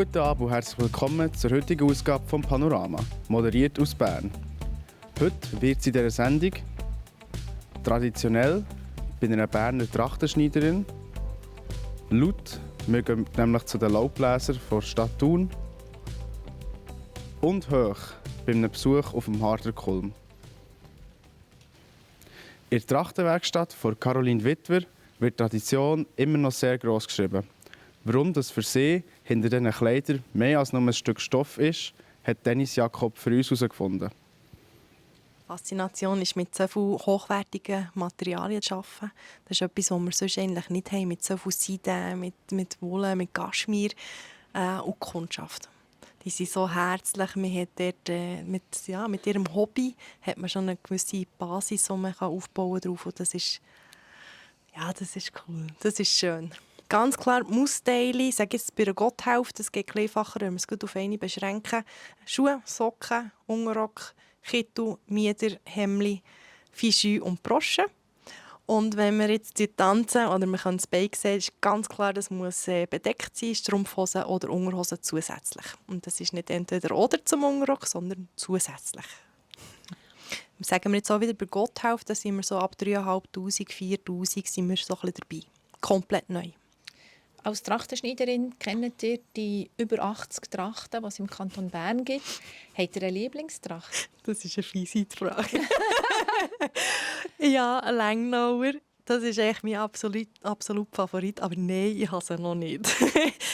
Guten Abend und herzlich willkommen zur heutigen Ausgabe von Panorama, moderiert aus Bern. Heute wird es in dieser Sendung traditionell bei einer Berner Trachtenschneiderin, laut, wir gehen nämlich zu den Laubbläsern der Stadt Thun, und hoch bei einem Besuch auf dem Harder Kulm. In der Trachtenwerkstatt von Caroline Witwer wird die Tradition immer noch sehr gross geschrieben. Warum das für sie hinter diesen Kleidern mehr als nur ein Stück Stoff ist, hat Dennis Jakob für uns herausgefunden. Faszination ist, mit so vielen hochwertigen Materialien zu arbeiten. Das ist etwas, was wir sonst eigentlich nicht haben, mit so viel Seide, mit Wolle, mit Kaschmir und Kundschaft. Die sind so herzlich. Man hat dort, mit ihrem Hobby hat man schon eine gewisse Basis, die man aufbauen kann. Und das ist cool. Das ist schön. Ganz klar, Mussteile, ich sage jetzt bei einer Gotthelf, das geht einfacher, wenn wir es gut auf eine beschränken. Schuhe, Socken, Unterrock, Kittel, Mieder, Hemli, Fichu und Brosche. Und wenn wir jetzt tanzen oder man kann das Bein sehen, ist ganz klar, das muss bedeckt sein, Strumpfhosen oder Unterhosen zusätzlich. Und das ist nicht entweder oder zum Unterrock, sondern zusätzlich. Sagen wir jetzt auch wieder bei Gotthelf, da sind wir so ab 3'500, 4'000 sind wir so ein bisschen dabei. Komplett neu. Als Trachtenschneiderin kennt ihr die über 80 Trachten, die es im Kanton Bern gibt. Habt ihr eine Lieblingstracht? Das ist eine fiese Frage. Ja, ein Langnauer. Das ist eigentlich mein absolut Favorit. Aber nein, ich habe sie noch nicht.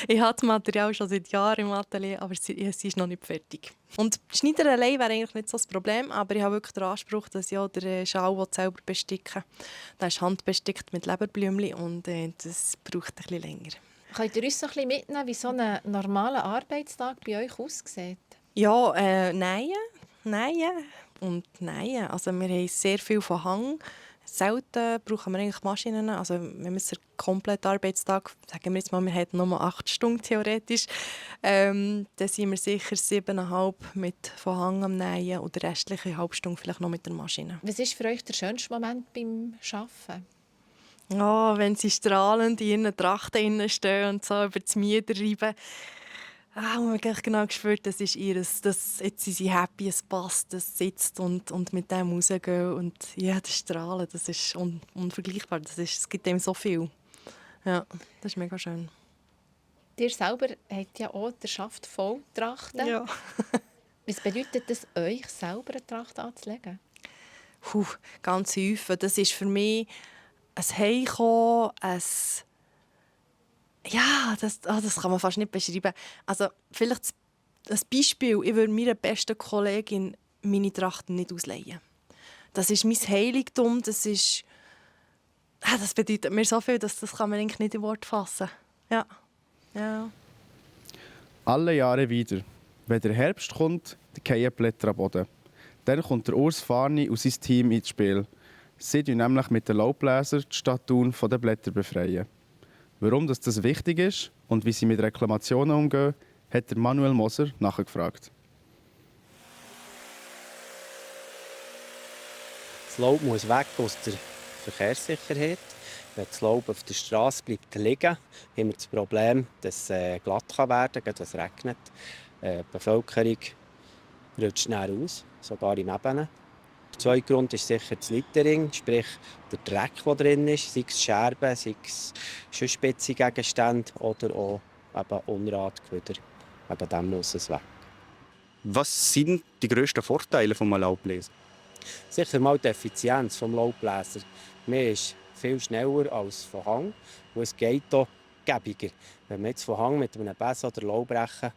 Ich habe das Material schon seit Jahren im Atelier, aber sie ist noch nicht fertig. Und die Schneiderei wäre eigentlich nicht so das Problem, aber ich habe wirklich den Anspruch, dass ich auch den Schal selber besticke. Der ist handbestickt mit Leberblümchen und das braucht ein bisschen länger. Könnt ihr uns so ein bisschen mitnehmen, wie so ein normaler Arbeitstag bei euch aussieht? Ja, nähen und nähen. Also wir haben sehr viel von Hang. Selten brauchen wir eigentlich Maschinen. Also wenn wir jetzt den kompletten Arbeitstag, sagen wir jetzt mal, wir hätten nur 8 Stunden theoretisch, dann sind wir sicher 7,5 mit von Hang am Nähen und die restliche halbe Stunde vielleicht noch mit der Maschine. Was ist für euch der schönste Moment beim Arbeiten? Ja, wenn sie strahlend in ihren Trachten stehen und so über das Mieder reiben. Und man hat genau gespürt, das ist ihres, jetzt sind sie happy, es passt, es sitzt und mit dem rausgehen und ja, das Strahlen, das ist unvergleichbar, es gibt dem so viel. Ja, das ist mega schön. Ihr selber habt ja auch den Schaft voll Trachten. Ja. Was bedeutet es, euch selber eine Tracht anzulegen? Ganz häufig. Das ist für mich ein Heimkommen, das kann man fast nicht beschreiben. Also vielleicht ein Beispiel, ich würde meiner besten Kollegin meine Trachten nicht ausleihen. Das ist mein Heiligtum, das bedeutet mir so viel, das kann man eigentlich nicht in Worte fassen. Ja. Alle Jahre wieder. Wenn der Herbst kommt, fallen Blätter am Boden. Dann kommt der Urs Farni und sein Team ins Spiel. Sie befreien nämlich mit den Laubbläsern die Stadt Thun von den Blättern befreien. Warum das wichtig ist und wie sie mit Reklamationen umgehen, hat Manuel Moser nachgefragt. Das Laub muss weg aus der Verkehrssicherheit. Wenn das Laub auf der Straße bleibt liegen, haben wir das Problem, dass es glatt werden kann, gerade wenn es regnet. Die Bevölkerung rutscht schnell aus, sogar im Ebenen. Der zweite Grund ist sicher das Littering, sprich der Dreck, der drin ist, sei es Scherben, sei es spitzige Gegenstände oder auch eben Unratgewider. Wegen dem muss es weg. Was sind die grössten Vorteile des Laubbläsers? Sicher mal die Effizienz des Laubbläsers. Man ist viel schneller als von Hang und es geht auch gäbiger. Wenn man jetzt von Hang mit einem Besen oder Laubbrechen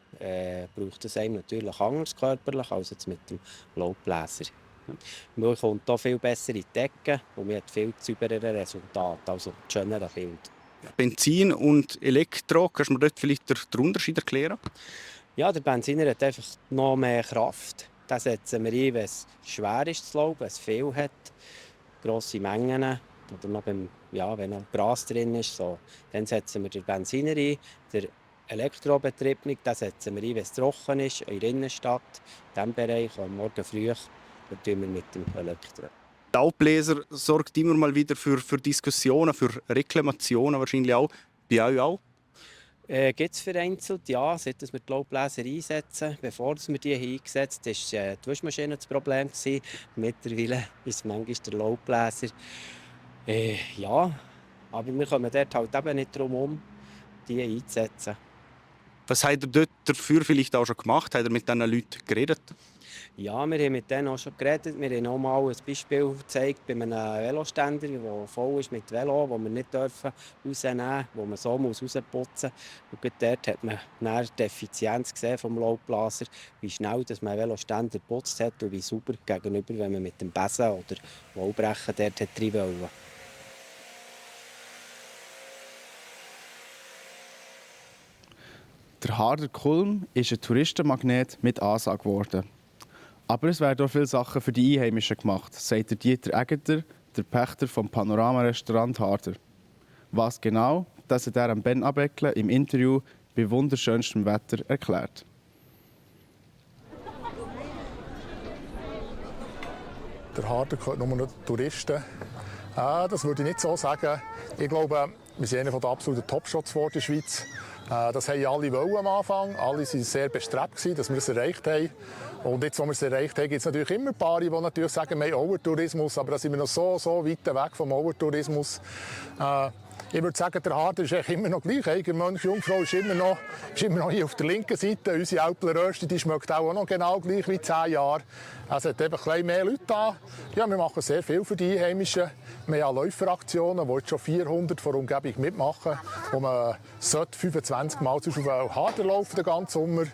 braucht es einem natürlich anders körperlich als jetzt mit dem Laubbläser. Man kommt hier viel besser in die Decke und man hat viel sauberere Resultate, also schönere Bild. Benzin und Elektro, kannst du mir dort vielleicht den Unterschied erklären? Ja, der Benziner hat einfach noch mehr Kraft. Den setzen wir ein, wenn es schwer ist zu laufen, wenn es viel hat, grosse Mengen. Oder noch wenn noch Gras drin ist, so. Dann setzen wir den Benziner ein. Der Elektrobetrieb nicht, den setzen wir ein, wenn es trocken ist, in der Innenstadt. In diesem Bereich, am Morgen früh, tun wir mit dem Elektro. Der Laubbläser sorgt immer mal wieder für Diskussionen, für Reklamationen wahrscheinlich auch. Bei euch auch? Gibt es vereinzelt? Ja, seit wir die Laubbläser einsetzen. Bevor wir die eingesetzt haben, war die Waschmaschine das Problem. Mittlerweile ist es manchmal der Laubbläser. Ja, aber wir kommen dort halt eben nicht darum herum, die einzusetzen. Was habt ihr dort dafür vielleicht auch schon gemacht? Habt ihr mit diesen Leuten geredet? Ja, wir haben mit denen auch schon geredet. Wir haben auch mal ein Beispiel gezeigt bei einem Veloständer, der voll ist mit Velo, das wir nicht rausnehmen dürfen, wo man so rausputzen muss. Und dort hat man dann die Effizienz gesehen vom Laubblaser, wie schnell dass man einen Veloständer geputzt hat und wie sauber gegenüber, wenn man mit dem Besen oder Wallbrechen dort rein wollte. Der Harder Kulm ist ein Touristenmagnet mit Ansage geworden. Aber es werden auch viele Sachen für die Einheimischen gemacht, sagt der Dieter Egger, der Pächter vom Panorama-Restaurant Harder. Was genau, das hat er am Ben Abeckle im Interview bei wunderschönstem Wetter erklärt. Der Harder gehört nur noch Touristen. Das würde ich nicht so sagen. Ich glaube, wir sind einer der absoluten Top-Shots in der Schweiz. Das haben alle wollen am Anfang. Alle waren sehr bestrebt, dass wir es erreicht haben. Und jetzt, wo wir es erreicht haben, gibt es natürlich immer Paare, die natürlich sagen, wir haben Overtourismus, aber da sind wir noch so weit weg vom Overtourismus. Ich würde sagen, der Harder ist immer noch gleich. Die Mönchjungfrau ist immer noch hier auf der linken Seite. Unsere Alpleröste, die schmeckt auch noch genau gleich wie 10 Jahre. Es hat eben ein bisschen mehr Leute da. Ja, wir machen sehr viel für die Einheimischen. Wir haben Läuferaktionen, wo jetzt schon 400 von der Umgebung mitmachen, wo man 25 Mal auf den Harder laufen den ganzen Sommer.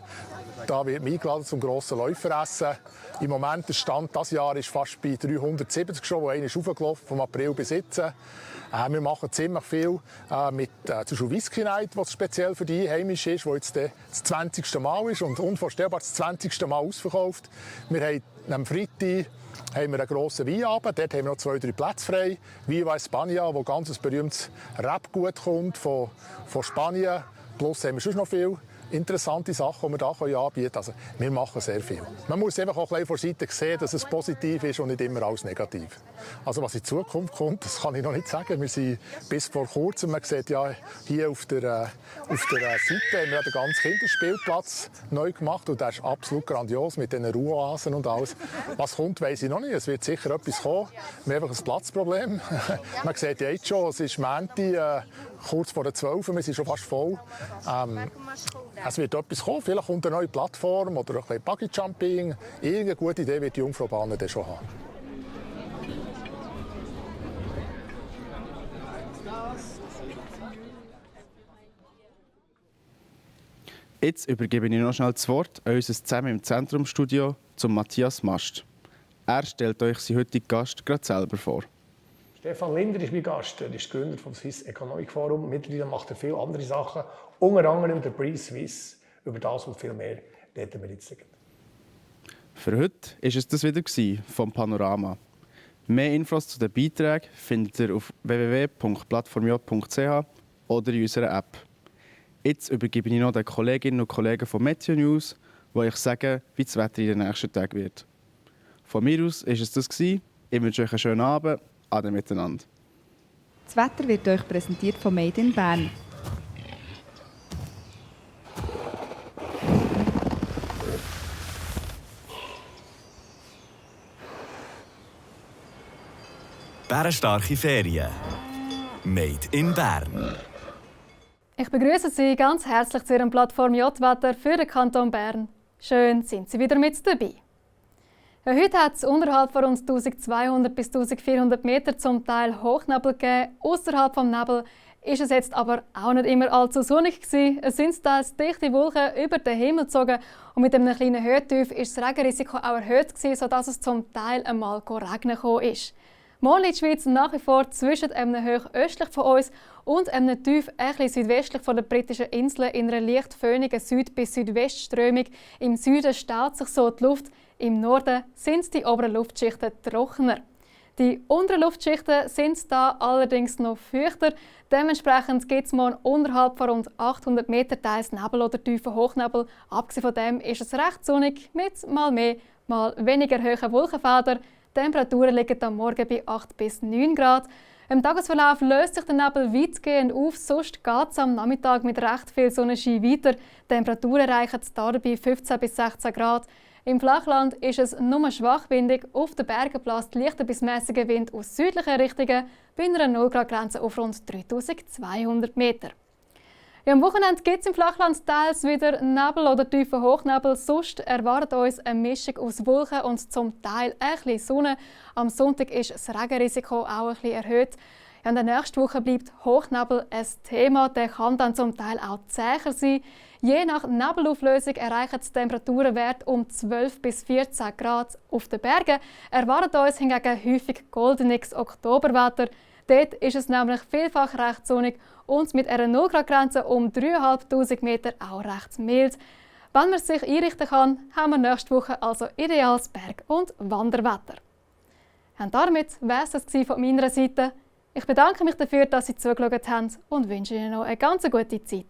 Da wird man eingeladen zum grossen Läuferessen. Im Moment der Stand dieses Jahr ist fast bei 370 schon, wo einer ist hochgelaufen, vom April bis jetzt. Wir machen ziemlich viel mit zum Beispiel Whisky Night, was speziell für die Einheimischen ist, wo jetzt das 20. Mal ist und unvorstellbar das 20. Mal ausverkauft. Wir haben am Freitag haben wir einen grossen Weinabend. Dort haben wir noch 2-3 Plätze frei. Viva España, wo ganz ein berühmtes Rapgut kommt von Spanien. Plus haben wir schon noch viel interessante Sachen, die wir hier anbieten können. Also, wir machen sehr viel. Man muss einfach auch ein bisschen von der Seite sehen, dass es positiv ist und nicht immer alles negativ. Also was in Zukunft kommt, das kann ich noch nicht sagen. Wir sind bis vor kurzem, man sieht ja hier auf der Seite, haben wir den ganzen Kinderspielplatz neu gemacht und der ist absolut grandios mit diesen Ruheoasen und alles. Was kommt, weiss ich noch nicht. Es wird sicher etwas kommen. Wir haben einfach ein Platzproblem. Man sieht ja jetzt schon, es ist Montag, kurz vor der 12 Uhr, wir sind schon fast voll. Es wird etwas kommen, vielleicht kommt eine neue Plattform oder ein bisschen Buggy-Jumping. Irgendeine gute Idee wird die Jungfraubahn dann schon haben. Jetzt übergebe ich noch schnell das Wort an unser Zusammen im Zentrumstudio zum Matthias Mast. Er stellt euch seinen heutigen Gast gerade selber vor. Stefan Linder ist mein Gast. Er ist Gründer vom Swiss Economic Forum. Mittlerweile macht er viele andere Sachen, unter anderem der Breeze Swiss. Über das und viel mehr reden wir jetzt. Für heute war es das wieder vom Panorama. Mehr Infos zu den Beiträgen findet ihr auf www.plattformj.ch oder in unserer App. Jetzt übergebe ich noch den Kolleginnen und Kollegen von Meteo News, die euch sagen, wie das Wetter in den nächsten Tagen wird. Von mir aus war es das. Ich wünsche euch einen schönen Abend. Ade miteinander. Das Wetter wird euch präsentiert von Made in Bern. Bärenstarke Ferien. Made in Bern. Ich begrüße Sie ganz herzlich zu Ihrem Plattform J-Wetter für den Kanton Bern. Schön, sind Sie wieder mit dabei. Ja, heute hat es unterhalb von rund 1200 bis 1400 Meter zum Teil Hochnebel gegeben. Außerhalb vom Nebel ist es jetzt aber auch nicht immer allzu sonnig gewesen. Es sind teils dichte Wolken über den Himmel gezogen und mit einem kleinen Höhetief ist das Regenrisiko auch erhöht gewesen, sodass es zum Teil einmal regnen gekommen ist. Morgen liegt die Schweiz nach wie vor zwischen einem hoch östlich von uns und einem tief etwas südwestlich von den britischen Inseln in einer leicht föhnigen Süd- bis Südwestströmung. Im Süden staut sich so die Luft. Im Norden sind die oberen Luftschichten trockener. Die unteren Luftschichten sind da allerdings noch feuchter. Dementsprechend gibt es morgen unterhalb von rund 800 Meter teils Nebel oder tiefen Hochnebel. Abgesehen von dem ist es recht sonnig mit mal mehr, mal weniger hohen Wolkenfeldern. Die Temperaturen liegen am Morgen bei 8 bis 9 Grad. Im Tagesverlauf löst sich der Nebel weitgehend auf, sonst geht es am Nachmittag mit recht viel Sonnenschein weiter. Die Temperaturen erreichen dabei 15 bis 16 Grad. Im Flachland ist es nur schwach windig, auf den Bergen bläst leichter bis mäßiger Wind aus südlichen Richtungen bei einer 0-Grad-Grenze auf rund 3200 Meter. Ja, am Wochenende gibt es im Flachland teils wieder Nebel oder tiefen Hochnebel. Sonst erwartet uns eine Mischung aus Wolken und zum Teil ein bisschen Sonne. Am Sonntag ist das Regenrisiko auch ein bisschen erhöht. Ja, in der nächsten Woche bleibt Hochnebel ein Thema. Der kann dann zum Teil auch zäher sein. Je nach Nebelauflösung erreichen die Temperaturenwerte um 12 bis 14 Grad. Auf den Bergen erwartet uns hingegen häufig goldenes Oktoberwetter. Dort ist es nämlich vielfach recht sonnig und mit einer 0-Grad-Grenze um 3'500 Meter auch recht mild. Wenn man sich einrichten kann, haben wir nächste Woche also ideales Berg- und Wanderwetter. Und damit war es das von meiner Seite. Ich bedanke mich dafür, dass Sie zugeschaut haben und wünsche Ihnen noch eine ganz gute Zeit.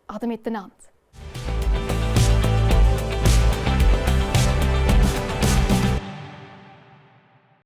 Ade miteinander.